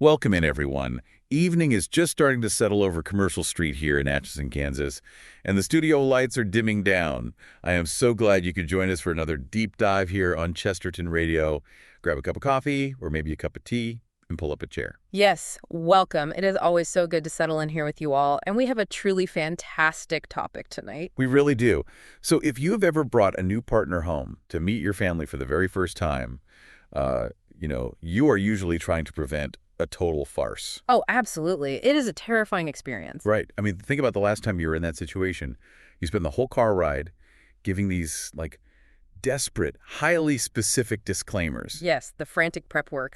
Welcome in, everyone. Evening is just starting to settle over Commercial Street here in Atchison, Kansas, and the studio lights are dimming down. I am so glad you could join us for another deep dive here on Chesterton Radio. Grab a cup of coffee or maybe a cup of tea and pull up a chair. Yes, welcome. It is always so good to settle in here with you all, and we have a truly fantastic topic tonight. We really do. So if you have ever brought a new partner home to meet your family for the very first time, you are usually trying to prevent a total farce. Oh, absolutely. It is a terrifying experience. Right. I mean, think about the last time you were in that situation. You spend the whole car ride giving these, desperate, highly specific disclaimers. Yes, the frantic prep work,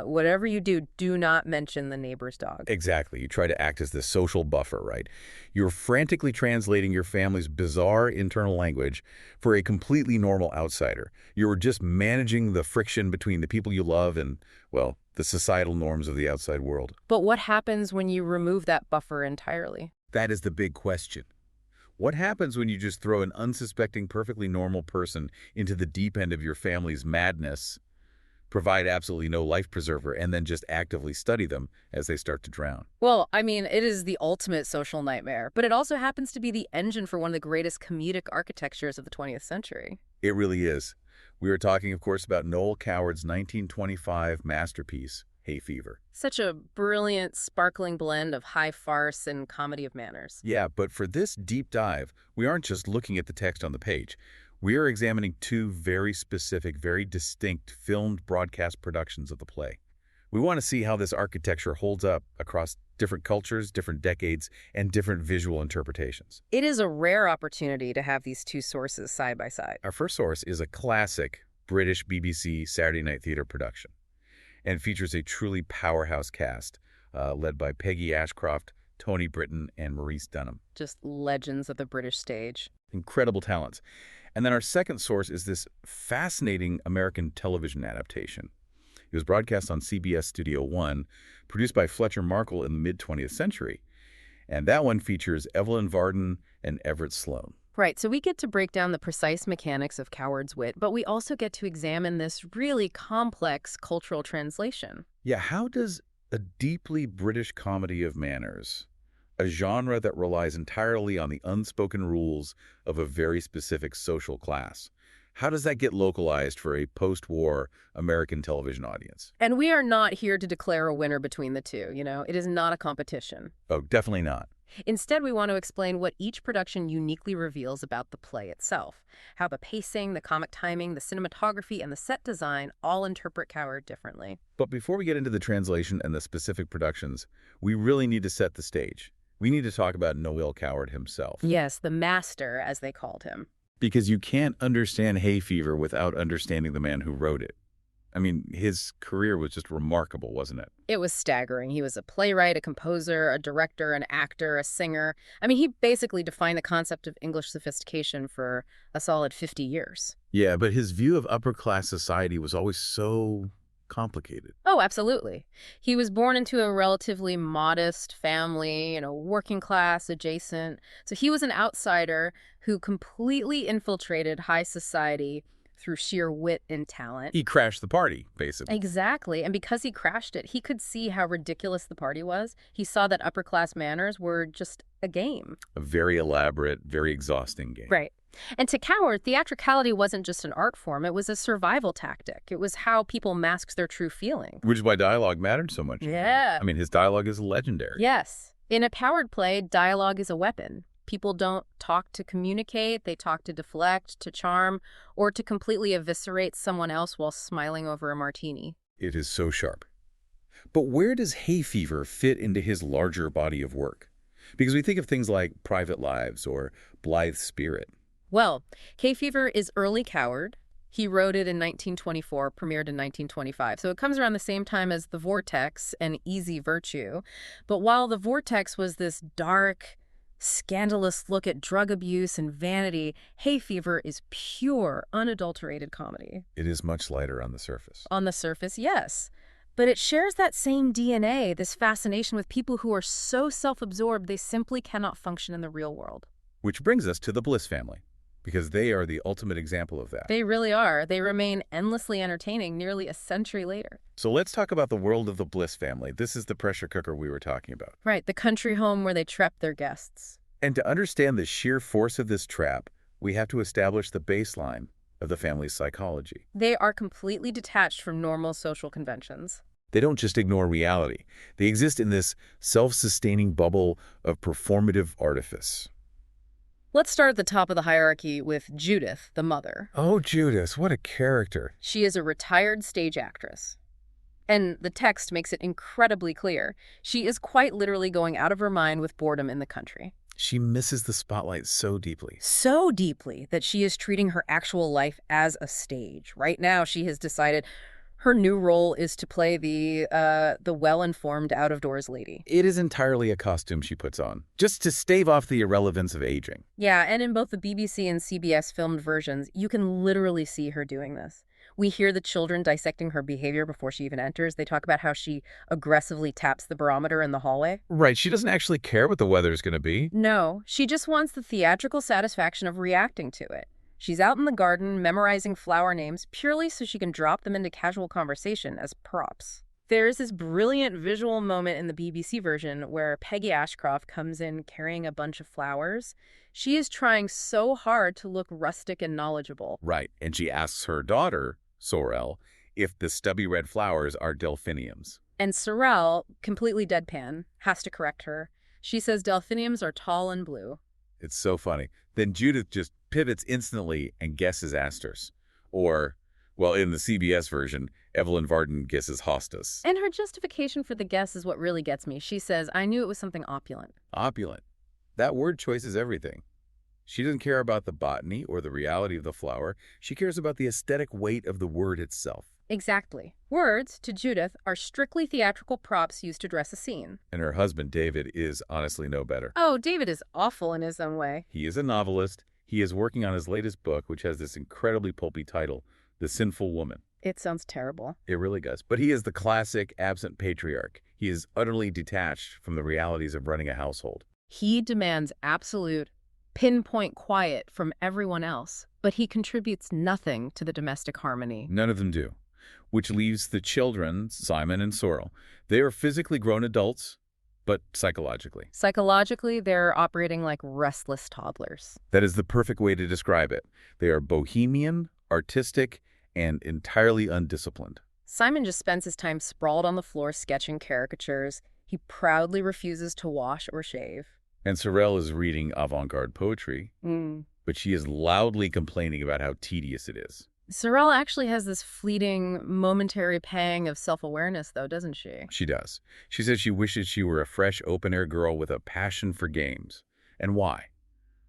whatever you do, do not mention the neighbor's dog. Exactly. You try to act as this social buffer, right? You're frantically translating your family's bizarre internal language for a completely normal outsider. You're just managing the friction between the people you love and, well, the societal norms of the outside world. But what happens when you remove that buffer entirely? That is the big question. What happens when you just throw an unsuspecting, perfectly normal person into the deep end of your family's madness, provide absolutely no life preserver, and then just actively study them as they start to drown? Well, I mean, it is the ultimate social nightmare, but it also happens to be the engine for one of the greatest comedic architectures of the 20th century. It really is. We are talking, of course, about Noël Coward's 1925 masterpiece, Hay Fever. Such a brilliant, sparkling blend of high farce and comedy of manners. Yeah, but for this deep dive, we aren't just looking at the text on the page. We are examining two very specific, very distinct filmed broadcast productions of the play. We want to see how this architecture holds up across different cultures, different decades, and different visual interpretations. It is a rare opportunity to have these two sources side by side. Our first source is a classic British BBC Saturday Night Theatre production and features a truly powerhouse cast led by Peggy Ashcroft, Tony Britton, and Maurice Dunham. Just legends of the British stage. Incredible talents. And then our second source is this fascinating American television adaptation. It was broadcast on CBS Studio One, produced by Fletcher Markle in the mid-20th century. And that one features Evelyn Varden and Everett Sloane. Right, so we get to break down the precise mechanics of Coward's wit, but we also get to examine this really complex cultural translation. Yeah, how does a deeply British comedy of manners, a genre that relies entirely on the unspoken rules of a very specific social class, how does that get localized for a post-war American television audience? And we are not here to declare a winner between the two, It is not a competition. Oh, definitely not. Instead, we want to explain what each production uniquely reveals about the play itself, how the pacing, the comic timing, the cinematography, and the set design all interpret Coward differently. But before we get into the translation and the specific productions, we really need to set the stage. We need to talk about Noël Coward himself. Yes, the master, as they called him. Because you can't understand Hay Fever without understanding the man who wrote it. I mean, his career was just remarkable, wasn't it? It was staggering. He was a playwright, a composer, a director, an actor, a singer. I mean, he basically defined the concept of English sophistication for a solid 50 years. Yeah, but his view of upper-class society was always so complicated. Oh, absolutely. He was born into a relatively modest family, working class, adjacent. So he was an outsider who completely infiltrated high society through sheer wit and talent. He crashed the party, basically. Exactly. And because he crashed it, he could see how ridiculous the party was. He saw that upper-class manners were just a game. A very elaborate, very exhausting game. Right. And to Coward, theatricality wasn't just an art form. It was a survival tactic. It was how people masked their true feelings. Which is why dialogue mattered so much. Yeah. I mean, his dialogue is legendary. Yes. In a Coward play, dialogue is a weapon. People don't talk to communicate, they talk to deflect, to charm, or to completely eviscerate someone else while smiling over a martini. It is so sharp. But where does Hay Fever fit into his larger body of work? Because we think of things like Private Lives or Blithe Spirit. Well, Hay Fever is early Coward. He wrote it in 1924, premiered in 1925. So it comes around the same time as The Vortex and Easy Virtue. But while The Vortex was this dark, scandalous look at drug abuse and vanity, Hay Fever is pure, unadulterated comedy. It is much lighter on the surface. On the surface, yes. But it shares that same DNA, this fascination with people who are so self-absorbed they simply cannot function in the real world. Which brings us to the Bliss family. because they are the ultimate example of that. They really are. They remain endlessly entertaining nearly a century later. So let's talk about the world of the Bliss family. This is the pressure cooker we were talking about. Right, the country home where they trap their guests. And to understand the sheer force of this trap, we have to establish the baseline of the family's psychology. They are completely detached from normal social conventions. They don't just ignore reality. They exist in this self-sustaining bubble of performative artifice. Let's start at the top of the hierarchy with Judith, the mother. Oh, Judith, what a character. She is a retired stage actress. And the text makes it incredibly clear. She is quite literally going out of her mind with boredom in the country. She misses the spotlight so deeply. So deeply that she is treating her actual life as a stage. Right now, she has decided her new role is to play the well-informed out-of-doors lady. It is entirely a costume she puts on, just to stave off the irrelevance of aging. Yeah, and in both the BBC and CBS filmed versions, you can literally see her doing this. We hear the children dissecting her behavior before she even enters. They talk about how she aggressively taps the barometer in the hallway. Right, she doesn't actually care what the weather is going to be. No, she just wants the theatrical satisfaction of reacting to it. She's out in the garden memorizing flower names purely so she can drop them into casual conversation as props. There is this brilliant visual moment in the BBC version where Peggy Ashcroft comes in carrying a bunch of flowers. She is trying so hard to look rustic and knowledgeable. Right, and she asks her daughter, Sorrel, if the stubby red flowers are delphiniums. And Sorrel, completely deadpan, has to correct her. She says delphiniums are tall and blue. It's so funny. Then Judith just pivots instantly and guesses asters. Or, well, in the CBS version, Evelyn Varden guesses hostas. And her justification for the guess is what really gets me. She says, I knew it was something opulent. Opulent. That word choice is everything. She doesn't care about the botany or the reality of the flower. She cares about the aesthetic weight of the word itself. Exactly. Words, to Judith, are strictly theatrical props used to dress a scene. And her husband, David, is honestly no better. Oh, David is awful in his own way. He is a novelist. He is working on his latest book, which has this incredibly pulpy title, The Sinful Woman. It sounds terrible. It really does. But he is the classic absent patriarch. He is utterly detached from the realities of running a household. He demands absolute, pinpoint quiet from everyone else, but he contributes nothing to the domestic harmony. None of them do. Which leaves the children, Simon and Sorrel. They are physically grown adults, but psychologically. Psychologically, they're operating like restless toddlers. That is the perfect way to describe it. They are bohemian, artistic, and entirely undisciplined. Simon just spends his time sprawled on the floor sketching caricatures. He proudly refuses to wash or shave. And Sorrel is reading avant-garde poetry, but she is loudly complaining about how tedious it is. Sorrel actually has this fleeting, momentary pang of self-awareness, though, doesn't she? She does. She says she wishes she were a fresh, open-air girl with a passion for games. And why?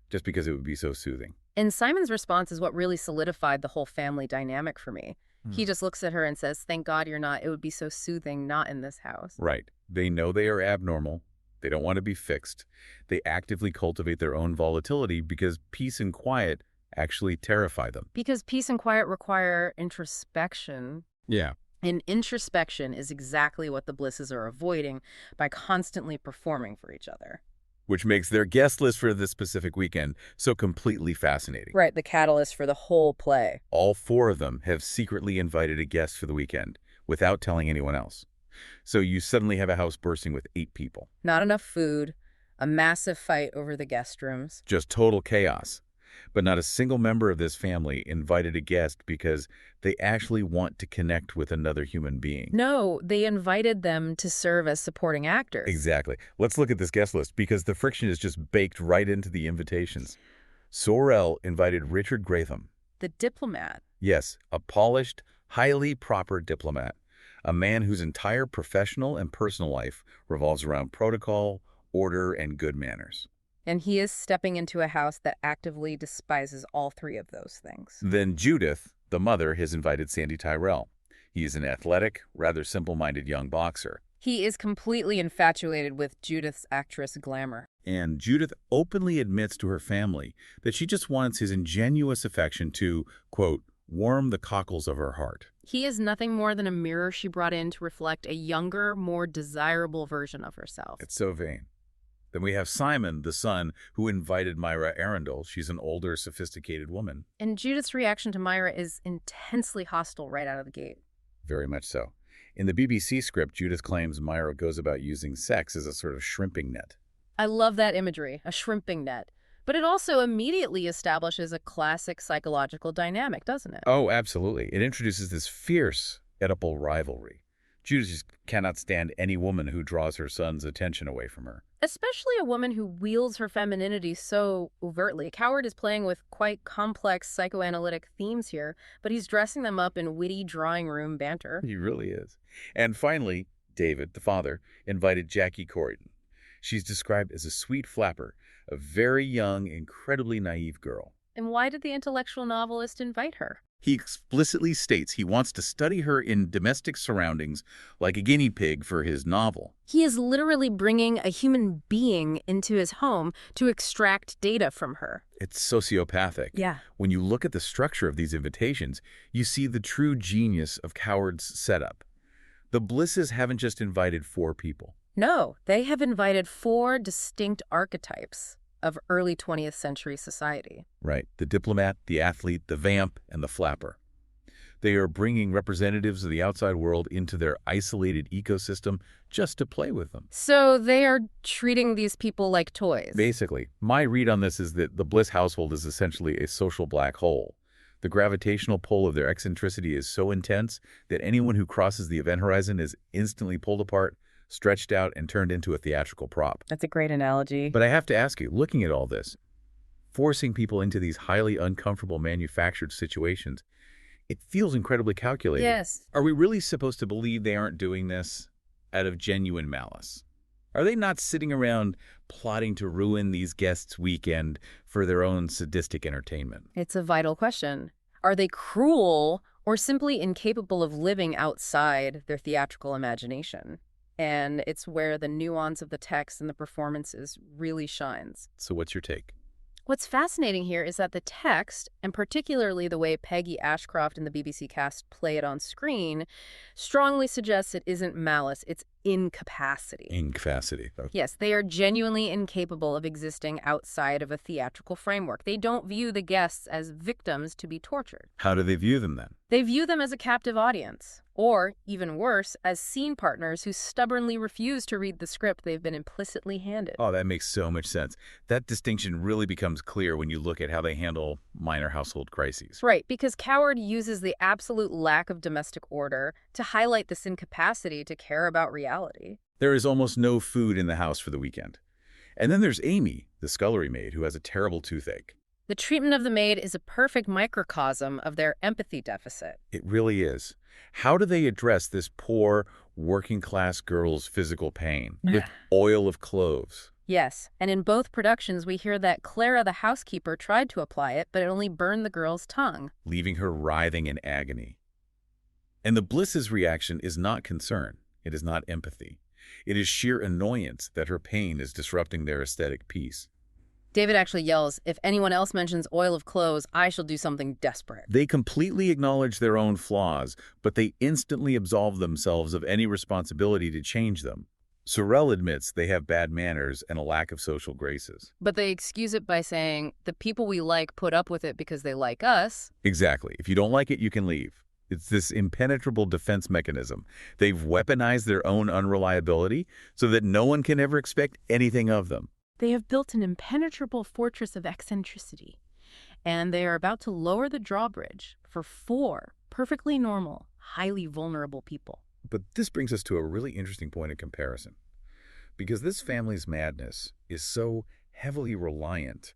Just because it would be so soothing. And Simon's response is what really solidified the whole family dynamic for me. He just looks at her and says, thank God you're not. It would be so soothing not in this house. Right. They know they are abnormal. They don't want to be fixed. They actively cultivate their own volatility because peace and quiet actually terrify them. Because peace and quiet require introspection. Yeah. And introspection is exactly what the Blisses are avoiding by constantly performing for each other. Which makes their guest list for this specific weekend so completely fascinating. Right, the catalyst for the whole play. All four of them have secretly invited a guest for the weekend without telling anyone else. So you suddenly have a house bursting with 8 people. Not enough food, a massive fight over the guest rooms. Just total chaos. But not a single member of this family invited a guest because they actually want to connect with another human being. No, they invited them to serve as supporting actors. Exactly. Let's look at this guest list because the friction is just baked right into the invitations. Sorrel invited Richard Gratham. The diplomat. Yes, a polished, highly proper diplomat. A man whose entire professional and personal life revolves around protocol, order, and good manners. And he is stepping into a house that actively despises all 3 of those things. Then Judith, the mother, has invited Sandy Tyrell. He is an athletic, rather simple-minded young boxer. He is completely infatuated with Judith's actress glamour. And Judith openly admits to her family that she just wants his ingenuous affection to, quote, warm the cockles of her heart. He is nothing more than a mirror she brought in to reflect a younger, more desirable version of herself. It's so vain. Then we have Simon, the son, who invited Myra Arundel. She's an older, sophisticated woman. And Judith's reaction to Myra is intensely hostile right out of the gate. Very much so. In the BBC script, Judith claims Myra goes about using sex as a sort of shrimping net. I love that imagery, a shrimping net. But it also immediately establishes a classic psychological dynamic, doesn't it? Oh, absolutely. It introduces this fierce Oedipal rivalry. Judith just cannot stand any woman who draws her son's attention away from her. Especially a woman who wields her femininity so overtly. Coward is playing with quite complex psychoanalytic themes here, but he's dressing them up in witty drawing room banter. He really is. And finally, David, the father, invited Jackie Corydon. She's described as a sweet flapper, a very young, incredibly naive girl. And why did the intellectual novelist invite her? He explicitly states he wants to study her in domestic surroundings like a guinea pig for his novel. He is literally bringing a human being into his home to extract data from her. It's sociopathic. Yeah. When you look at the structure of these invitations, you see the true genius of Coward's setup. The Blisses haven't just invited 4 people. No, they have invited 4 distinct archetypes of early 20th century society. Right. The diplomat, the athlete, the vamp, and the flapper. They are bringing representatives of the outside world into their isolated ecosystem just to play with them. So they are treating these people like toys. Basically, my read on this is that the Bliss household is essentially a social black hole. The gravitational pull of their eccentricity is so intense that anyone who crosses the event horizon is instantly pulled apart, stretched out, and turned into a theatrical prop. That's a great analogy. But I have to ask you, looking at all this, forcing people into these highly uncomfortable manufactured situations, it feels incredibly calculated. Yes. Are we really supposed to believe they aren't doing this out of genuine malice? Are they not sitting around plotting to ruin these guests' weekend for their own sadistic entertainment? It's a vital question. Are they cruel or simply incapable of living outside their theatrical imagination? And it's where the nuance of the text and the performances really shines. So what's your take? What's fascinating here is that the text, and particularly the way Peggy Ashcroft and the BBC cast play it on screen, strongly suggests it isn't malice, it's incapacity. Incapacity. Okay. Yes, they are genuinely incapable of existing outside of a theatrical framework. They don't view the guests as victims to be tortured. How do they view them then? They view them as a captive audience, or, even worse, as scene partners who stubbornly refuse to read the script they've been implicitly handed. Oh, that makes so much sense. That distinction really becomes clear when you look at how they handle minor household crises. Right, because Coward uses the absolute lack of domestic order to highlight this incapacity to care about reality. There is almost no food in the house for the weekend. And then there's Amy, the scullery maid, who has a terrible toothache. The treatment of the maid is a perfect microcosm of their empathy deficit. It really is. How do they address this poor, working-class girl's physical pain? With oil of cloves. Yes, and in both productions we hear that Clara the housekeeper tried to apply it, but it only burned the girl's tongue, leaving her writhing in agony. And the Bliss's reaction is not concern. It is not empathy. It is sheer annoyance that her pain is disrupting their aesthetic peace. David actually yells, "If anyone else mentions oil of cloves, I shall do something desperate." They completely acknowledge their own flaws, but they instantly absolve themselves of any responsibility to change them. Sorel admits they have bad manners and a lack of social graces. But they excuse it by saying, the people we like put up with it because they like us. Exactly. If you don't like it, you can leave. It's this impenetrable defense mechanism. They've weaponized their own unreliability so that no one can ever expect anything of them. They have built an impenetrable fortress of eccentricity, and they are about to lower the drawbridge for 4 perfectly normal, highly vulnerable people. But this brings us to a really interesting point of comparison, because this family's madness is so heavily reliant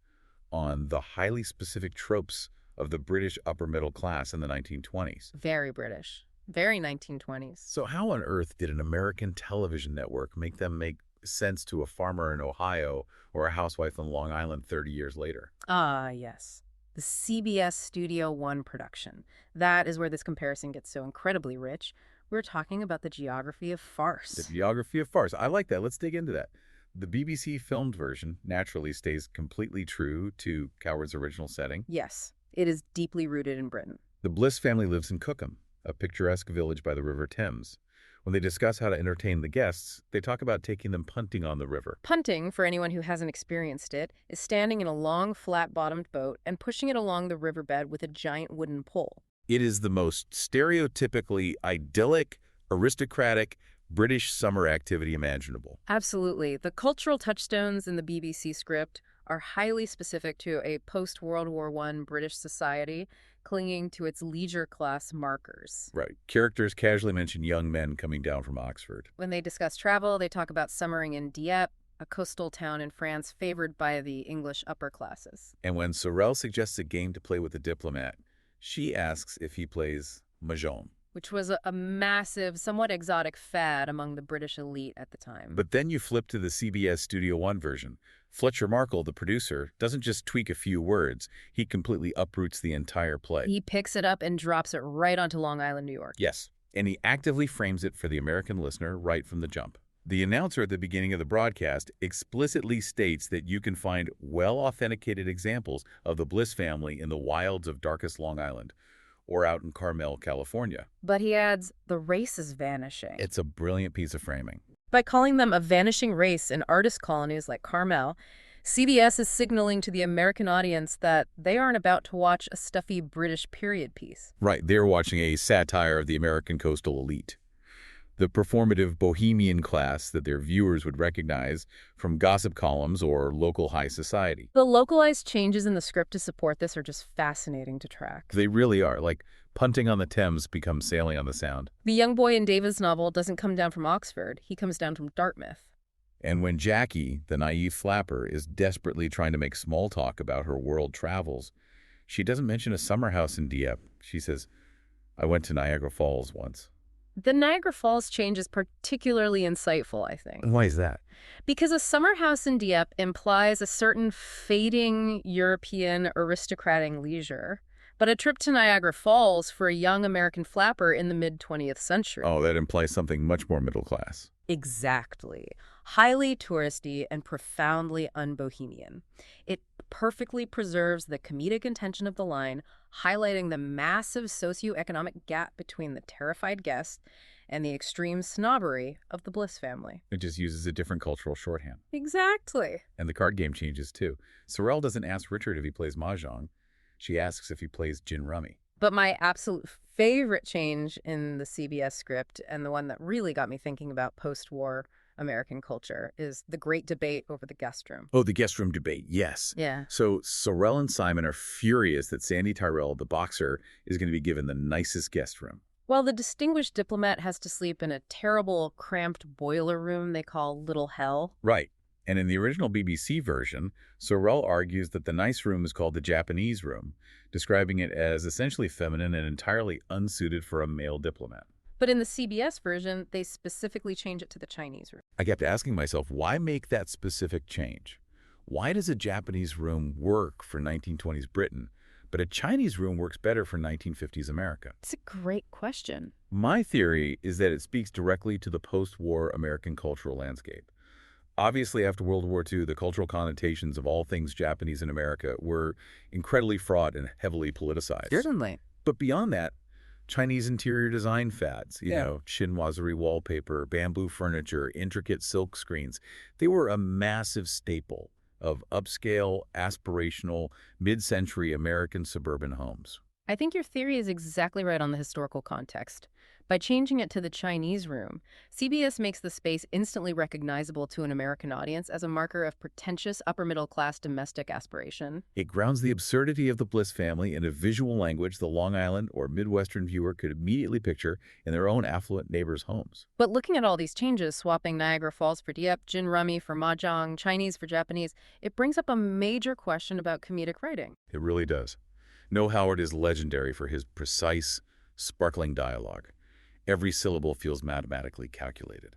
on the highly specific tropes of the British upper middle class in the 1920s. Very British. Very 1920s. So how on earth did an American television network make them make sense to a farmer in Ohio or a housewife on Long Island 30 years later? Ah, yes. The CBS Studio One production. That is where this comparison gets so incredibly rich. We're talking about the geography of farce. The geography of farce. I like that. Let's dig into that. The BBC filmed version naturally stays completely true to Coward's original setting. Yes, it is deeply rooted in Britain. The Bliss family lives in Cookham, a picturesque village by the River Thames, When they discuss how to entertain the guests, they talk about taking them punting on the river. Punting, for anyone who hasn't experienced it, is standing in a long, flat-bottomed boat and pushing it along the riverbed with a giant wooden pole. It is the most stereotypically idyllic, aristocratic, British summer activity imaginable. Absolutely. The cultural touchstones in the BBC script are highly specific to a post-World War I British society clinging to its leisure class markers. Right. Characters casually mention young men coming down from Oxford. When they discuss travel, they talk about summering in Dieppe, a coastal town in France favored by the English upper classes. And when Sorel suggests a game to play with the diplomat, she asks if he plays Mahjong. Which was a massive, somewhat exotic fad among the British elite at the time. But then you flip to the CBS Studio One version. Fletcher Markle, the producer, doesn't just tweak a few words. He completely uproots the entire play. He picks it up and drops it right onto Long Island, New York. Yes, and he actively frames it for the American listener right from the jump. The announcer at the beginning of the broadcast explicitly states that you can find well-authenticated examples of the Bliss family in the wilds of darkest Long Island, or out in Carmel, California. But he adds, the race is vanishing. It's a brilliant piece of framing. By calling them a vanishing race in artist colonies like Carmel, CBS is signaling to the American audience that they aren't about to watch a stuffy British period piece. Right, they're watching a satire of the American coastal elite. The performative bohemian class that their viewers would recognize from gossip columns or local high society. The localized changes in the script to support this are just fascinating to track. They really are. Like punting on the Thames becomes sailing on the Sound. The young boy in David's novel doesn't come down from Oxford. He comes down from Dartmouth. And when Jackie, the naive flapper, is desperately trying to make small talk about her world travels, she doesn't mention a summer house in Dieppe. She says, I went to Niagara Falls once. The Niagara Falls change is particularly insightful, I think. And why is that? Because a summer house in Dieppe implies a certain fading European aristocratic leisure, but a trip to Niagara Falls for a young American flapper in the mid-20th century. Oh, that implies something much more middle class. Exactly. Highly touristy and profoundly unbohemian. It perfectly preserves the comedic intention of the line, highlighting the massive socioeconomic gap between the terrified guest and the extreme snobbery of the Bliss family. It just uses a different cultural shorthand. Exactly. And the card game changes, too. Sorel doesn't ask Richard if he plays Mahjong. She asks if he plays gin rummy. But my absolute favorite change in the CBS script, and the one that really got me thinking about post-war American culture, is the great debate over the guest room. Oh, the guest room debate, yes. Yeah. So Sorel and Simon are furious that Sandy Tyrell, the boxer, is going to be given the nicest guest room. Well, the distinguished diplomat has to sleep in a terrible, cramped boiler room they call Little Hell. Right. And in the original BBC version, Sorel argues that the nice room is called the Japanese room, describing it as essentially feminine and entirely unsuited for a male diplomat. But in the CBS version, they specifically change it to the Chinese room. I kept asking myself, why make that specific change? Why does a Japanese room work for 1920s Britain, but a Chinese room works better for 1950s America? It's a great question. My theory is that it speaks directly to the post-war American cultural landscape. Obviously, after World War II, the cultural connotations of all things Japanese in America were incredibly fraught and heavily politicized. Certainly. But beyond that, Chinese interior design fads, you know, chinoiserie wallpaper, bamboo furniture, intricate silk screens, they were a massive staple of upscale, aspirational, mid-century American suburban homes. I think your theory is exactly right on the historical context. By changing it to the Chinese room, CBS makes the space instantly recognizable to an American audience as a marker of pretentious upper-middle-class domestic aspiration. It grounds the absurdity of the Bliss family in a visual language the Long Island or Midwestern viewer could immediately picture in their own affluent neighbors' homes. But looking at all these changes, swapping Niagara Falls for Dieppe, gin rummy for Mahjong, Chinese for Japanese, it brings up a major question about comedic writing. It really does. Noël Coward is legendary for his precise, sparkling dialogue. Every syllable feels mathematically calculated.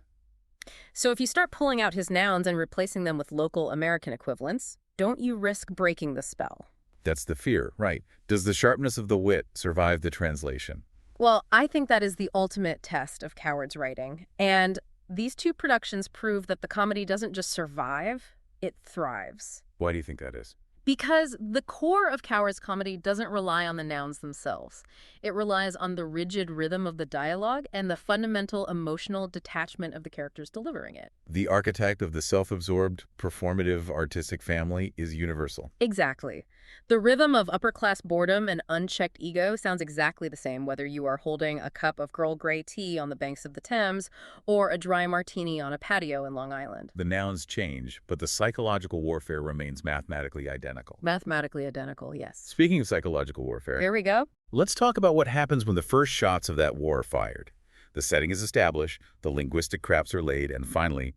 So if you start pulling out his nouns and replacing them with local American equivalents, don't you risk breaking the spell? That's the fear, right? Does the sharpness of the wit survive the translation? Well, I think that is the ultimate test of Coward's writing. And these two productions prove that the comedy doesn't just survive, it thrives. Why do you think that is? Because the core of Coward's comedy doesn't rely on the nouns themselves. It relies on the rigid rhythm of the dialogue and the fundamental emotional detachment of the characters delivering it. The architect of the self-absorbed, performative, artistic family is universal. Exactly. The rhythm of upper-class boredom and unchecked ego sounds exactly the same whether you are holding a cup of Earl Grey tea on the banks of the Thames or a dry martini on a patio in Long Island. The nouns change, but the psychological warfare remains mathematically identical. Mathematically identical, yes. Speaking of psychological warfare, Here we go. let's talk about what happens when the first shots of that war are fired. The setting is established, the linguistic traps are laid, and finally,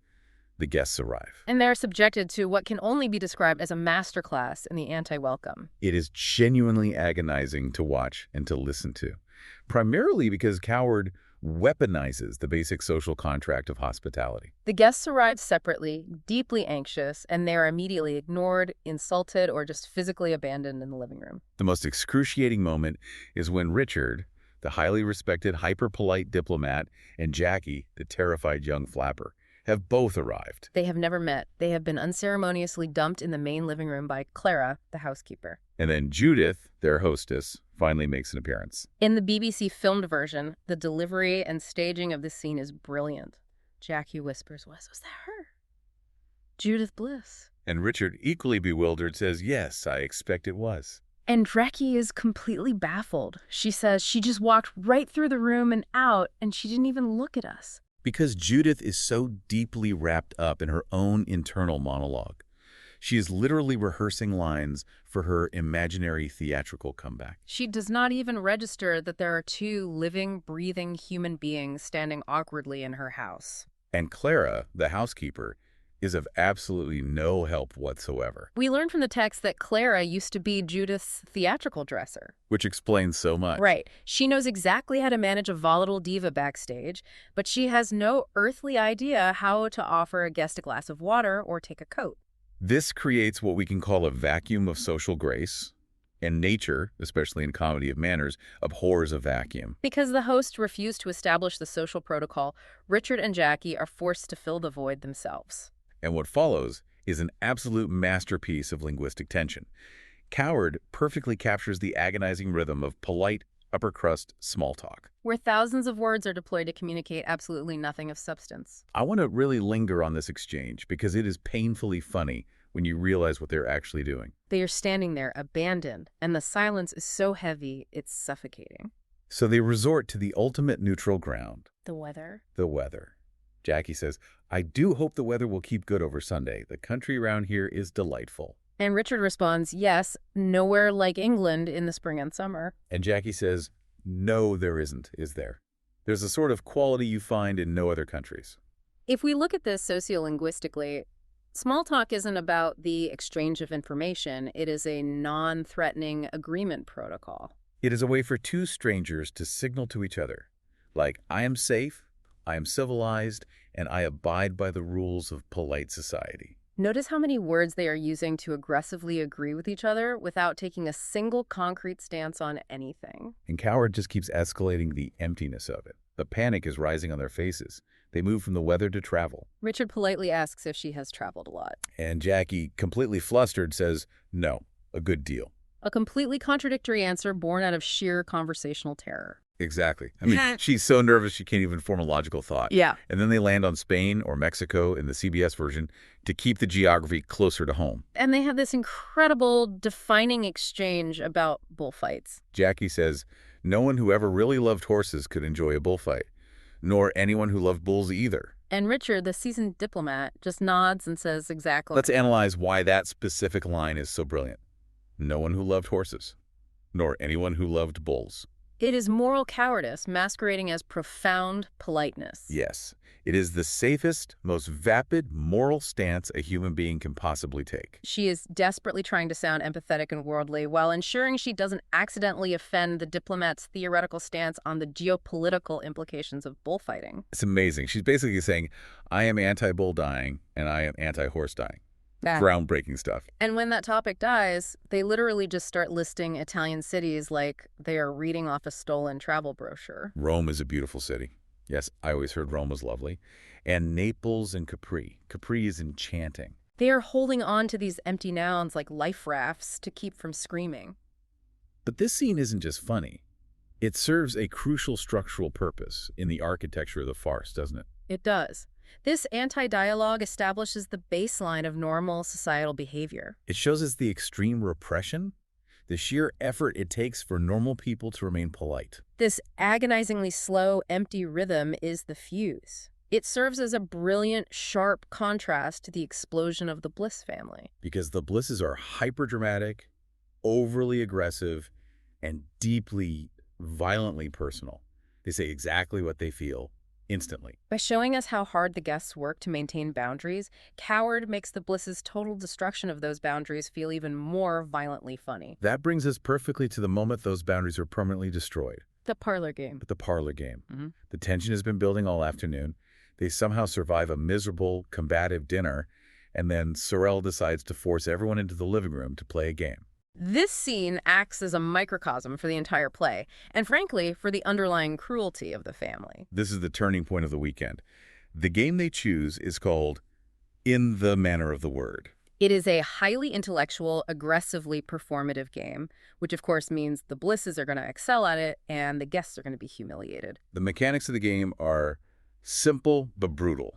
the guests arrive. And they're subjected to what can only be described as a masterclass in the anti-welcome. It is genuinely agonizing to watch and to listen to, primarily because Coward weaponizes the basic social contract of hospitality. The guests arrive separately, deeply anxious, and they're immediately ignored, insulted, or just physically abandoned in the living room. The most excruciating moment is when Richard, the highly respected, hyper-polite diplomat, and Jackie, the terrified young flapper, have both arrived. They have never met. They have been unceremoniously dumped in the main living room by Clara, the housekeeper. And then Judith, their hostess, finally makes an appearance. In the BBC filmed version, the delivery and staging of this scene is brilliant. Jackie whispers, was that her? Judith Bliss. And Richard, equally bewildered, says, yes, I expect it was. And Jackie is completely baffled. She says she just walked right through the room and out, and she didn't even look at us. Because Judith is so deeply wrapped up in her own internal monologue. She is literally rehearsing lines for her imaginary theatrical comeback. She does not even register that there are two living, breathing human beings standing awkwardly in her house. And Clara, the housekeeper, is of absolutely no help whatsoever. We learn from the text that Clara used to be Judith's theatrical dresser. Which explains so much. Right. She knows exactly how to manage a volatile diva backstage, but she has no earthly idea how to offer a guest a glass of water or take a coat. This creates what we can call a vacuum of social grace, and nature, especially in comedy of manners, abhors a vacuum. Because the host refused to establish the social protocol, Richard and Jackie are forced to fill the void themselves. And what follows is an absolute masterpiece of linguistic tension. Coward perfectly captures the agonizing rhythm of polite, upper-crust small talk, where thousands of words are deployed to communicate absolutely nothing of substance. I want to really linger on this exchange because it is painfully funny when you realize what they're actually doing. They are standing there, abandoned, and the silence is so heavy, it's suffocating. So they resort to the ultimate neutral ground. The weather. The weather. Jackie says, I do hope the weather will keep good over Sunday. The country around here is delightful. And Richard responds, yes, nowhere like England in the spring and summer. And Jackie says, no, there isn't, is there? There's a sort of quality you find in no other countries. If we look at this sociolinguistically, small talk isn't about the exchange of information. It is a non-threatening agreement protocol. It is a way for two strangers to signal to each other, like, I am safe, I am civilized, and I abide by the rules of polite society. Notice how many words they are using to aggressively agree with each other without taking a single concrete stance on anything. And Coward just keeps escalating the emptiness of it. The panic is rising on their faces. They move from the weather to travel. Richard politely asks if she has traveled a lot. And Jackie, completely flustered, says, no, a good deal. A completely contradictory answer born out of sheer conversational terror. Exactly. I mean, she's so nervous she can't even form a logical thought. Yeah. And then they land on Spain or Mexico in the CBS version to keep the geography closer to home. And they have this incredible defining exchange about bullfights. Jackie says, no one who ever really loved horses could enjoy a bullfight, nor anyone who loved bulls either. And Richard, the seasoned diplomat, just nods and says exactly. Let's analyze why that specific line is so brilliant. No one who loved horses, nor anyone who loved bulls. It is moral cowardice masquerading as profound politeness. Yes, it is the safest, most vapid moral stance a human being can possibly take. She is desperately trying to sound empathetic and worldly while ensuring she doesn't accidentally offend the diplomat's theoretical stance on the geopolitical implications of bullfighting. It's amazing. She's basically saying, I am anti-bull dying and I am anti-horse dying. Groundbreaking stuff. And when that topic dies, they literally just start listing Italian cities like they are reading off a stolen travel brochure. Rome is a beautiful city. Yes, I always heard Rome was lovely. And Naples and Capri. Capri is enchanting. They are holding on to these empty nouns like life rafts to keep from screaming. But this scene isn't just funny. It serves a crucial structural purpose in the architecture of the farce, doesn't it? It does. This anti-dialogue establishes the baseline of normal societal behavior. It shows us the extreme repression, the sheer effort it takes for normal people to remain polite. This agonizingly slow, empty rhythm is the fuse. It serves as a brilliant, sharp contrast to the explosion of the Bliss family. Because the Blisses are hyperdramatic, overly aggressive, and deeply, violently personal. They say exactly what they feel, instantly. By showing us how hard the guests work to maintain boundaries, Coward makes the Blisses' total destruction of those boundaries feel even more violently funny. That brings us perfectly to the moment those boundaries are permanently destroyed. The parlor game. The parlor game. The tension has been building all afternoon. They somehow survive a miserable, combative dinner, and then Sorrel decides to force everyone into the living room to play a game. This scene acts as a microcosm for the entire play, and frankly, for the underlying cruelty of the family. This is the turning point of the weekend. The game they choose is called In the Manner of the Word. It is a highly intellectual, aggressively performative game, which of course means the Blisses are going to excel at it, and the guests are going to be humiliated. The mechanics of the game are simple but brutal.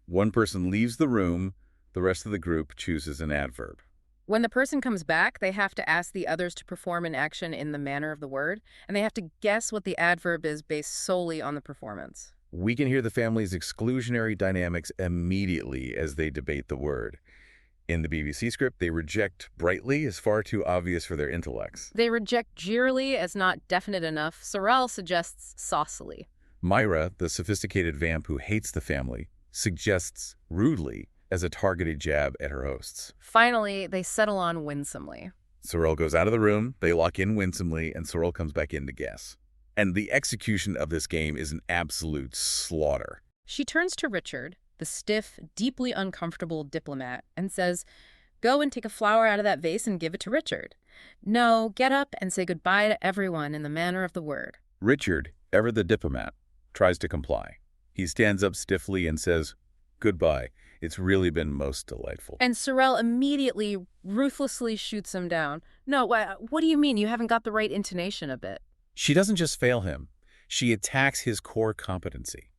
One person leaves the room, the rest of the group chooses an adverb. When the person comes back, they have to ask the others to perform an action in the manner of the word, and they have to guess what the adverb is based solely on the performance. We can hear the family's exclusionary dynamics immediately as they debate the word. In the BBC script, they reject brightly as far too obvious for their intellects. They reject jeerily as not definite enough. Sorrel suggests saucily. Myra, the sophisticated vamp who hates the family, suggests rudely as a targeted jab at her hosts. Finally, they settle on winsomely. Sorrel goes out of the room, they lock in winsomely, and Sorrel comes back in to guess. And the execution of this game is an absolute slaughter. She turns to Richard, the stiff, deeply uncomfortable diplomat, and says, "Go and take a flower out of that vase and give it to Richard. No, get up and say goodbye to everyone in the manner of the word." Richard, ever the diplomat, tries to comply. He stands up stiffly and says, "Goodbye. It's really been most delightful." And Sorrel immediately, ruthlessly shoots him down. "No, what do you mean? You haven't got the right intonation a bit." She doesn't just fail him. She attacks his core competency.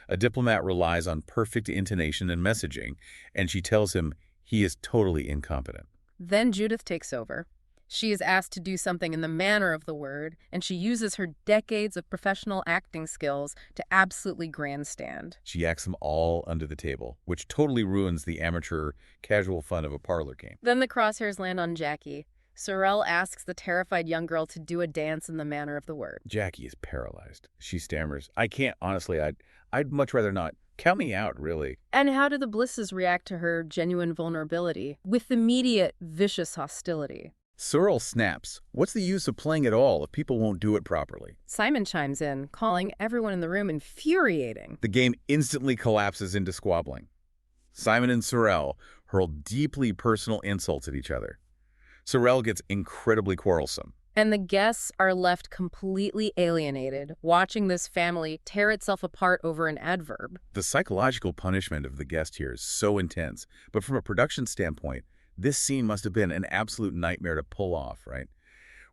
A diplomat relies on perfect intonation and messaging, and she tells him he is totally incompetent. Then Judith takes over. She is asked to do something in the manner of the word, and she uses her decades of professional acting skills to absolutely grandstand. She acts them all under the table, which totally ruins the amateur, casual fun of a parlor game. Then the crosshairs land on Jackie. Sorrel asks the terrified young girl to do a dance in the manner of the word. Jackie is paralyzed. She stammers, "I can't, honestly, I'd much rather not. Count me out, really." And how do the Blisses react to her genuine vulnerability? With immediate, vicious hostility. Sorrel snaps. What's the use of playing at all if people won't do it properly? Simon chimes in, calling everyone in the room infuriating. The game instantly collapses into squabbling. Simon and Sorrel hurl deeply personal insults at each other. Sorrel gets incredibly quarrelsome. And the guests are left completely alienated, watching this family tear itself apart over an adverb. The psychological punishment of the guest here is so intense, but from a production standpoint, this scene must have been an absolute nightmare to pull off, right?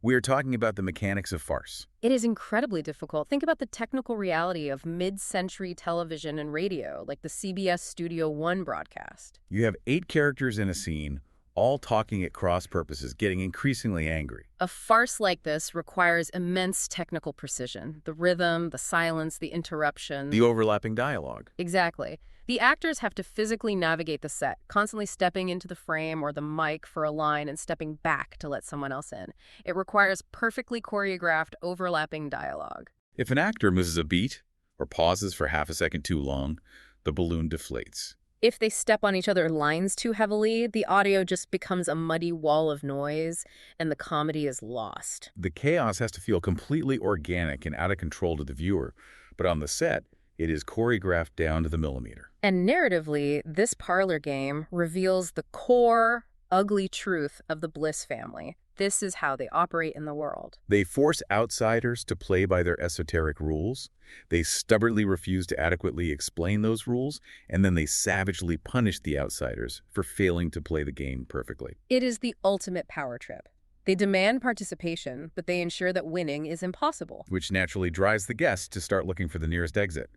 We are talking about the mechanics of farce. It is incredibly difficult. Think about the technical reality of mid-century television and radio, like the CBS Studio One broadcast. You have 8 characters in a scene, all talking at cross purposes, getting increasingly angry. A farce like this requires immense technical precision. The rhythm, the silence, the interruption. The overlapping dialogue. Exactly. The actors have to physically navigate the set, constantly stepping into the frame or the mic for a line and stepping back to let someone else in. It requires perfectly choreographed, overlapping dialogue. If an actor misses a beat or pauses for half a second too long, the balloon deflates. If they step on each other's lines too heavily, the audio just becomes a muddy wall of noise, and the comedy is lost. The chaos has to feel completely organic and out of control to the viewer, but on the set, it is choreographed down to the millimeter. And narratively, this parlor game reveals the core, ugly truth of the Bliss family. this is how they operate in the world. They force outsiders to play by their esoteric rules. They stubbornly refuse to adequately explain those rules, and then they savagely punish the outsiders for failing to play the game perfectly. It is the ultimate power trip. They demand participation, but they ensure that winning is impossible. Which naturally drives the guests to start looking for the nearest exit.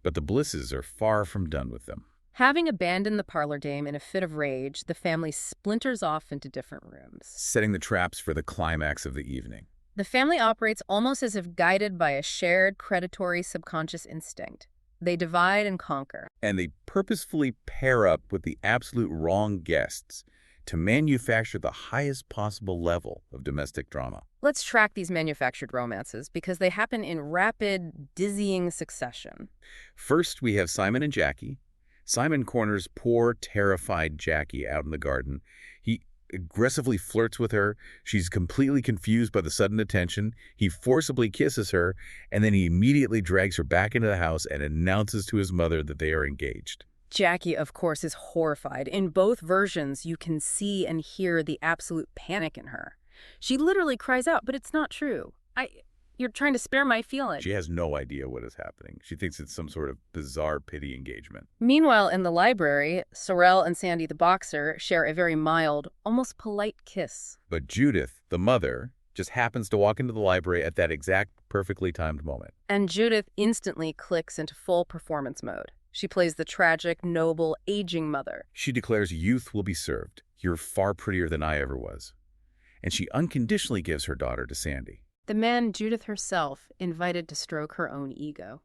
But the Blisses are far from done with them. Having abandoned the parlor dame in a fit of rage, the family splinters off into different rooms, Setting the traps for the climax of the evening. The family operates almost as if guided by a shared predatory subconscious instinct. They divide and conquer. And they purposefully pair up with the absolute wrong guests to manufacture the highest possible level of domestic drama. Let's track these manufactured romances because they happen in rapid, dizzying succession. First, we have Simon and Jackie. Simon corners poor, terrified Jackie out in the garden. He aggressively flirts with her. She's completely confused by the sudden attention. He forcibly kisses her, and then he immediately drags her back into the house and announces to his mother that they are engaged. Jackie, of course, is horrified. In both versions, you can see and hear the absolute panic in her. She literally cries out, but it's not true. You're trying to spare my feelings. She has no idea what is happening. She thinks it's some sort of bizarre pity engagement. Meanwhile, in the library, Sorrel and Sandy the boxer share a very mild, almost polite kiss. But Judith, the mother, just happens to walk into the library at that exact perfectly timed moment. And Judith instantly clicks into full performance mode. She plays the tragic, noble, aging mother. She declares youth will be served. You're far prettier than I ever was. And she unconditionally gives her daughter to Sandy. The man Judith herself invited to stroke her own ego.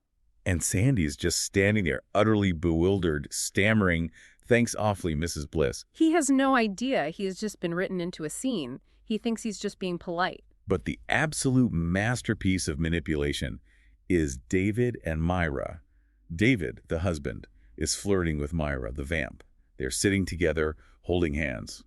And Sandy is just standing there, utterly bewildered, stammering, "Thanks awfully, Mrs. Bliss." He has no idea he has just been written into a scene. He thinks he's just being polite. But the absolute masterpiece of manipulation is David and Myra. David, the husband, is flirting with Myra, the vamp. They're sitting together, holding hands.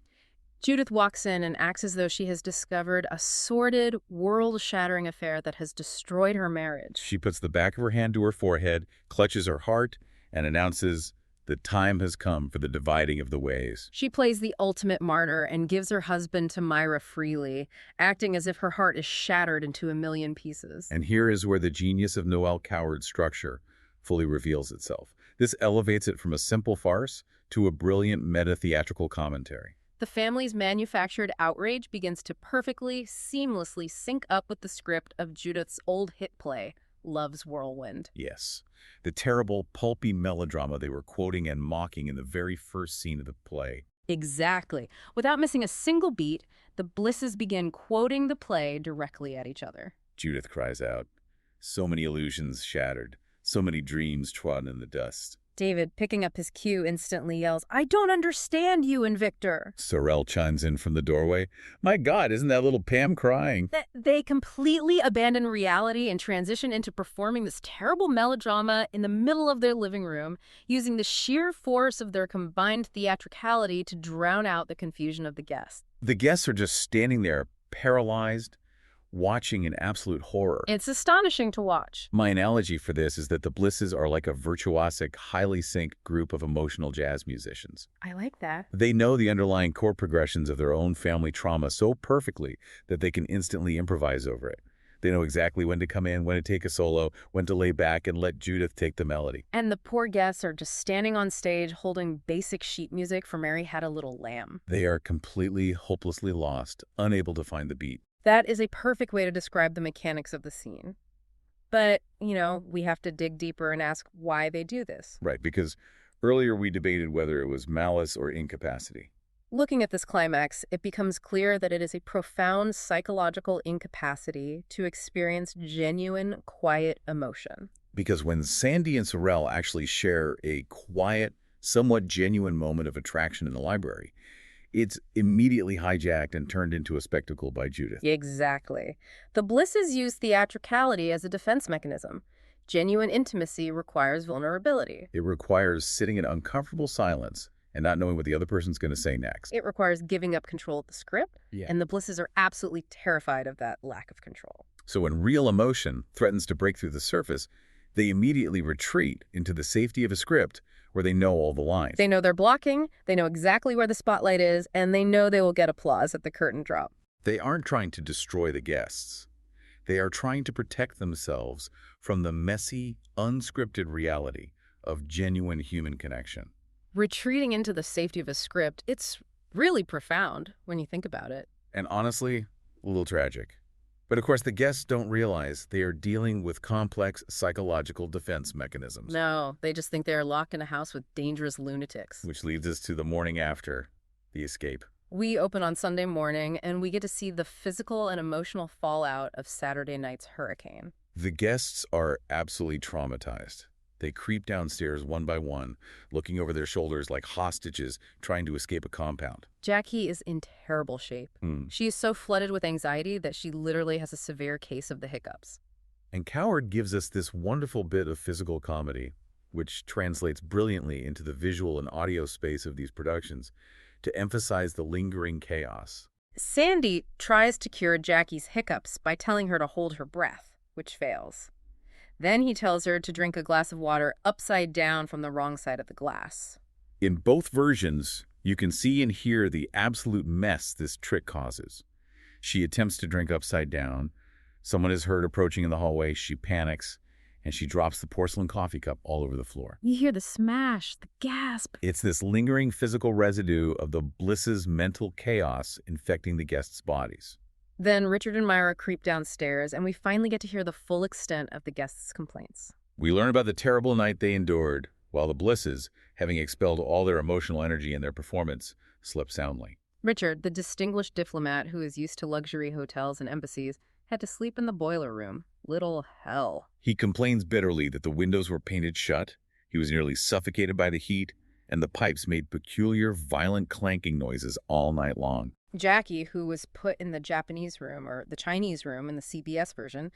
Judith walks in and acts as though she has discovered a sordid, world-shattering affair that has destroyed her marriage. She puts the back of her hand to her forehead, clutches her heart, and announces, "The time has come for the dividing of the ways." She plays the ultimate martyr and gives her husband to Myra freely, acting as if her heart is shattered into a million pieces. And here is where the genius of Noël Coward's structure fully reveals itself. This elevates it from a simple farce to a brilliant meta-theatrical commentary. The family's manufactured outrage begins to perfectly, seamlessly sync up with the script of Judith's old hit play, Love's Whirlwind. Yes, the terrible, pulpy melodrama they were quoting and mocking in the very first scene of the play. Exactly. Without missing a single beat, the Blisses begin quoting the play directly at each other. Judith cries out, "So many illusions shattered, so many dreams trodden in the dust." David, picking up his cue, instantly yells, "I don't understand you, Invictor." Sorrel chimes in from the doorway, "My God, isn't that little Pam crying?" They completely abandon reality and transition into performing this terrible melodrama in the middle of their living room, using the sheer force of their combined theatricality to drown out the confusion of the guests. The guests are just standing there, paralyzed, watching in absolute horror. It's astonishing to watch. My analogy for this is that the Blisses are like a virtuosic, highly synced group of emotional jazz musicians. I like that. They know the underlying chord progressions of their own family trauma so perfectly that they can instantly improvise over it. They know exactly when to come in, when to take a solo, when to lay back and let Judith take the melody. And the poor guests are just standing on stage holding basic sheet music for Mary Had a Little Lamb. They are completely, hopelessly lost, unable to find the beat. That is a perfect way to describe the mechanics of the scene. But, we have to dig deeper and ask why they do this. Right, because earlier we debated whether it was malice or incapacity. Looking at this climax, it becomes clear that it is a profound psychological incapacity to experience genuine, quiet emotion. Because when Sandy and Sorrel actually share a quiet, somewhat genuine moment of attraction in the library, it's immediately hijacked and turned into a spectacle by Judith. Exactly. The Blisses use theatricality as a defense mechanism. Genuine intimacy requires vulnerability. It requires sitting in uncomfortable silence and not knowing what the other person's going to say next. It requires giving up control of the script, and the Blisses are absolutely terrified of that lack of control. So when real emotion threatens to break through the surface, they immediately retreat into the safety of a script where they know all the lines. They know they're blocking, they know exactly where the spotlight is, and they know they will get applause at the curtain drop. They aren't trying to destroy the guests. They are trying to protect themselves from the messy, unscripted reality of genuine human connection. Retreating into the safety of a script, it's really profound when you think about it. And honestly, a little tragic. But of course, the guests don't realize they are dealing with complex psychological defense mechanisms. No, they just think they're locked in a house with dangerous lunatics. Which leads us to the morning after the escape. We open on Sunday morning, and we get to see the physical and emotional fallout of Saturday night's hurricane. The guests are absolutely traumatized. They creep downstairs one by one, looking over their shoulders like hostages trying to escape a compound. Jackie is in terrible shape. She is so flooded with anxiety that she literally has a severe case of the hiccups. And Coward gives us this wonderful bit of physical comedy, which translates brilliantly into the visual and audio space of these productions, to emphasize the lingering chaos. Sandy tries to cure Jackie's hiccups by telling her to hold her breath, which fails. Then he tells her to drink a glass of water upside down from the wrong side of the glass. In both versions, you can see and hear the absolute mess this trick causes. She attempts to drink upside down. Someone is heard approaching in the hallway. She panics, and she drops the porcelain coffee cup all over the floor. You hear the smash, the gasp. It's this lingering physical residue of the Bliss's mental chaos infecting the guests' bodies. Then Richard and Myra creep downstairs, and we finally get to hear the full extent of the guests' complaints. We learn about the terrible night they endured, while the Blisses, having expelled all their emotional energy in their performance, slept soundly. Richard, the distinguished diplomat who is used to luxury hotels and embassies, had to sleep in the boiler room. Little hell. He complains bitterly that the windows were painted shut, he was nearly suffocated by the heat, and the pipes made peculiar, violent clanking noises all night long. Jackie, who was put in the Japanese room, or the Chinese room in the CBS version,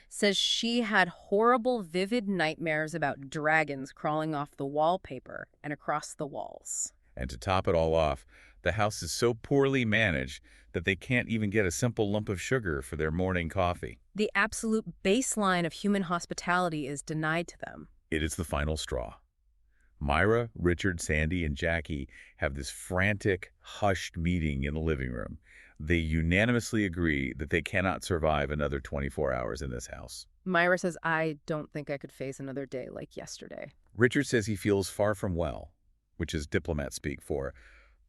says she had horrible, vivid nightmares about dragons crawling off the wallpaper and across the walls. And to top it all off, the house is so poorly managed that they can't even get a simple lump of sugar for their morning coffee. The absolute baseline of human hospitality is denied to them. It is the final straw. Myra, Richard, Sandy, and Jackie have this frantic, hushed meeting in the living room. They unanimously agree that they cannot survive another 24 hours in this house. Myra says, I don't think I could face another day like yesterday. Richard says he feels far from well, which is diplomat speak for,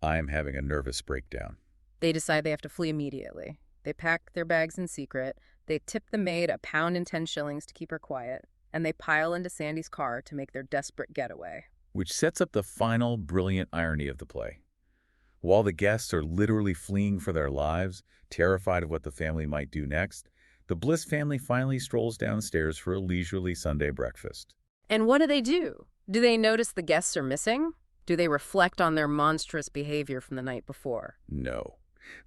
I'm having a nervous breakdown. They decide they have to flee immediately. They pack their bags in secret. They tip the maid £1.10 to keep her quiet. And they pile into Sandy's car to make their desperate getaway. Which sets up the final brilliant irony of the play. While the guests are literally fleeing for their lives, terrified of what the family might do next, the Bliss family finally strolls downstairs for a leisurely Sunday breakfast. And what do? Do they notice the guests are missing? Do they reflect on their monstrous behavior from the night before? No.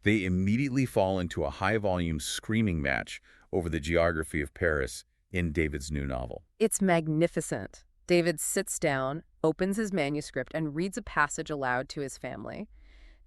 They immediately fall into a high-volume screaming match over the geography of Paris in David's new novel. It's magnificent. David sits down, opens his manuscript, and reads a passage aloud to his family.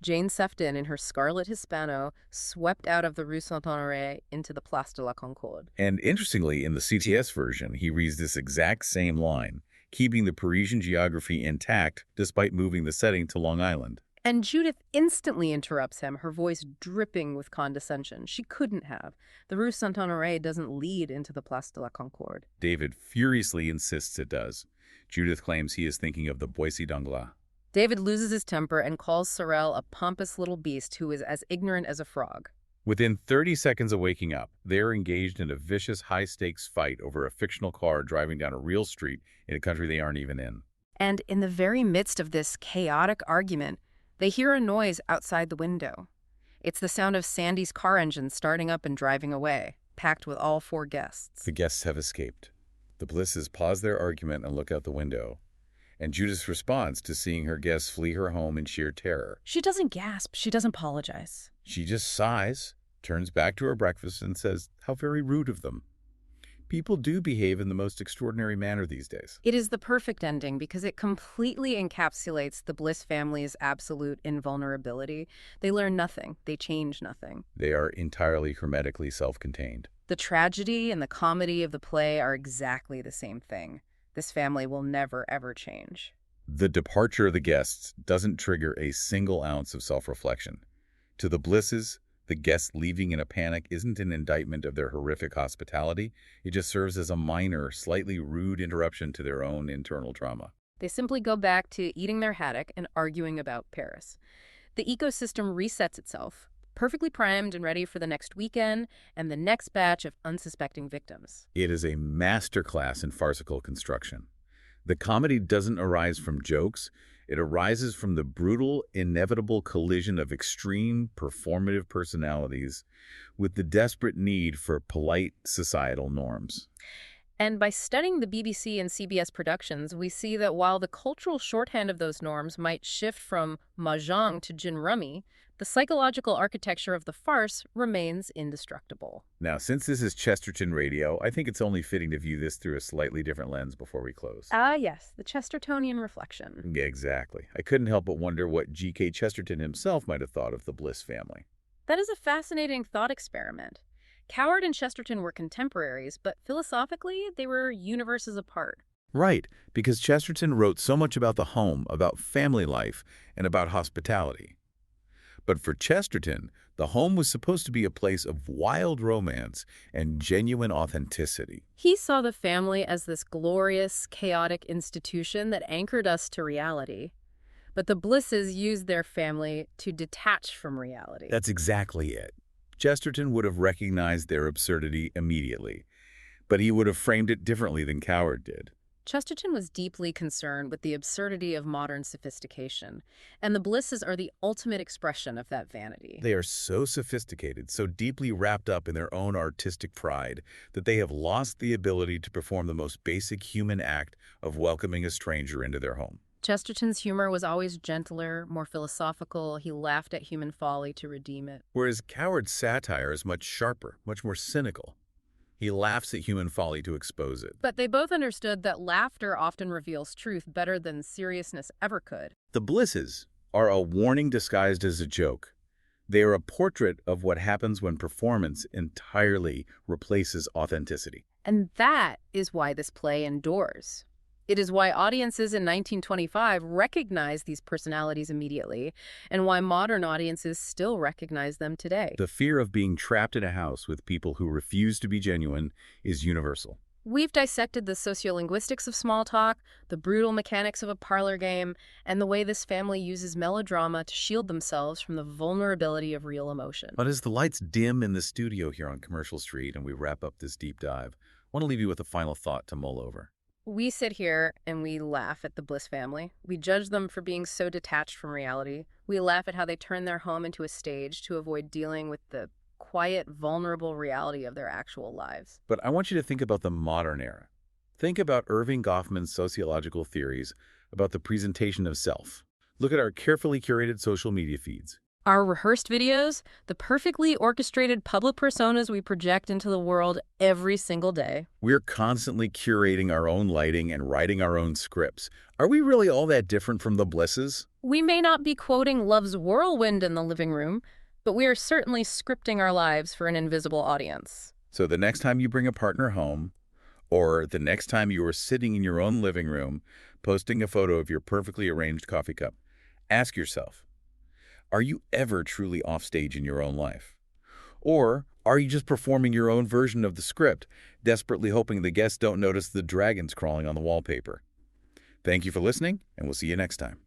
Jane Sefton, in her scarlet Hispano, swept out of the Rue Saint-Honoré into the Place de la Concorde. And interestingly, in the CTS version, he reads this exact same line, keeping the Parisian geography intact despite moving the setting to Long Island. And Judith instantly interrupts him, her voice dripping with condescension. She couldn't have. The Rue Saint-Honoré doesn't lead into the Place de la Concorde. David furiously insists it does. Judith claims he is thinking of the Boissy d'Anglas. David loses his temper and calls Sorel a pompous little beast who is as ignorant as a frog. Within 30 seconds of waking up, they are engaged in a vicious, high-stakes fight over a fictional car driving down a real street in a country they aren't even in. And in the very midst of this chaotic argument, they hear a noise outside the window. It's the sound of Sandy's car engine starting up and driving away, packed with all 4 guests. The guests have escaped. The Blisses pause their argument and look out the window. And Judith responds to seeing her guests flee her home in sheer terror. She doesn't gasp. She doesn't apologize. She just sighs, turns back to her breakfast, and says, how very rude of them. People do behave in the most extraordinary manner these days. It is the perfect ending because it completely encapsulates the Bliss family's absolute invulnerability. They learn nothing. They change nothing. They are entirely hermetically self-contained. The tragedy and the comedy of the play are exactly the same thing. This family will never, ever change. The departure of the guests doesn't trigger a single ounce of self-reflection. To the Blisses, The guests leaving in a panic isn't an indictment of their horrific hospitality. It just serves as a minor, slightly rude interruption to their own internal trauma. They simply go back to eating their haddock and arguing about Paris. The ecosystem resets itself, perfectly primed and ready for the next weekend and the next batch of unsuspecting victims. It is a masterclass in farcical construction. The comedy doesn't arise from jokes. It arises from the brutal, inevitable collision of extreme, performative personalities with the desperate need for polite societal norms. And by studying the BBC and CBS productions, we see that while the cultural shorthand of those norms might shift from mahjong to gin rummy, the psychological architecture of the farce remains indestructible. Now, since this is Chesterton Radio, I think it's only fitting to view this through a slightly different lens before we close. Yes, the Chestertonian reflection. Yeah, exactly. I couldn't help but wonder what G.K. Chesterton himself might have thought of the Bliss family. That is a fascinating thought experiment. Coward and Chesterton were contemporaries, but philosophically, they were universes apart. Right, because Chesterton wrote so much about the home, about family life, and about hospitality. But for Chesterton, the home was supposed to be a place of wild romance and genuine authenticity. He saw the family as this glorious, chaotic institution that anchored us to reality. But the Blisses used their family to detach from reality. That's exactly it. Chesterton would have recognized their absurdity immediately, but he would have framed it differently than Coward did. Chesterton was deeply concerned with the absurdity of modern sophistication, and the Blisses are the ultimate expression of that vanity. They are so sophisticated, so deeply wrapped up in their own artistic pride, that they have lost the ability to perform the most basic human act of welcoming a stranger into their home. Chesterton's humor was always gentler, more philosophical. He laughed at human folly to redeem it. Whereas Coward's satire is much sharper, much more cynical. He laughs at human folly to expose it. But they both understood that laughter often reveals truth better than seriousness ever could. The Blisses are a warning disguised as a joke. They are a portrait of what happens when performance entirely replaces authenticity. And that is why this play endures. It is why audiences in 1925 recognized these personalities immediately, and why modern audiences still recognize them today. The fear of being trapped in a house with people who refuse to be genuine is universal. We've dissected the sociolinguistics of small talk, the brutal mechanics of a parlor game, and the way this family uses melodrama to shield themselves from the vulnerability of real emotion. But as the lights dim in the studio here on Commercial Street and we wrap up this deep dive, I want to leave you with a final thought to mull over. We sit here and we laugh at the Bliss family. We judge them for being so detached from reality. We laugh at how they turn their home into a stage to avoid dealing with the quiet, vulnerable reality of their actual lives. But I want you to think about the modern era. Think about Irving Goffman's sociological theories about the presentation of self. Look at our carefully curated social media feeds. Our rehearsed videos, the perfectly orchestrated public personas we project into the world every single day. We're constantly curating our own lighting and writing our own scripts. Are we really all that different from the Blisses? We may not be quoting Love's Whirlwind in the living room, but we are certainly scripting our lives for an invisible audience. So the next time you bring a partner home, or the next time you are sitting in your own living room posting a photo of your perfectly arranged coffee cup, ask yourself, are you ever truly offstage in your own life? Or are you just performing your own version of the script, desperately hoping the guests don't notice the dragons crawling on the wallpaper? Thank you for listening, and we'll see you next time.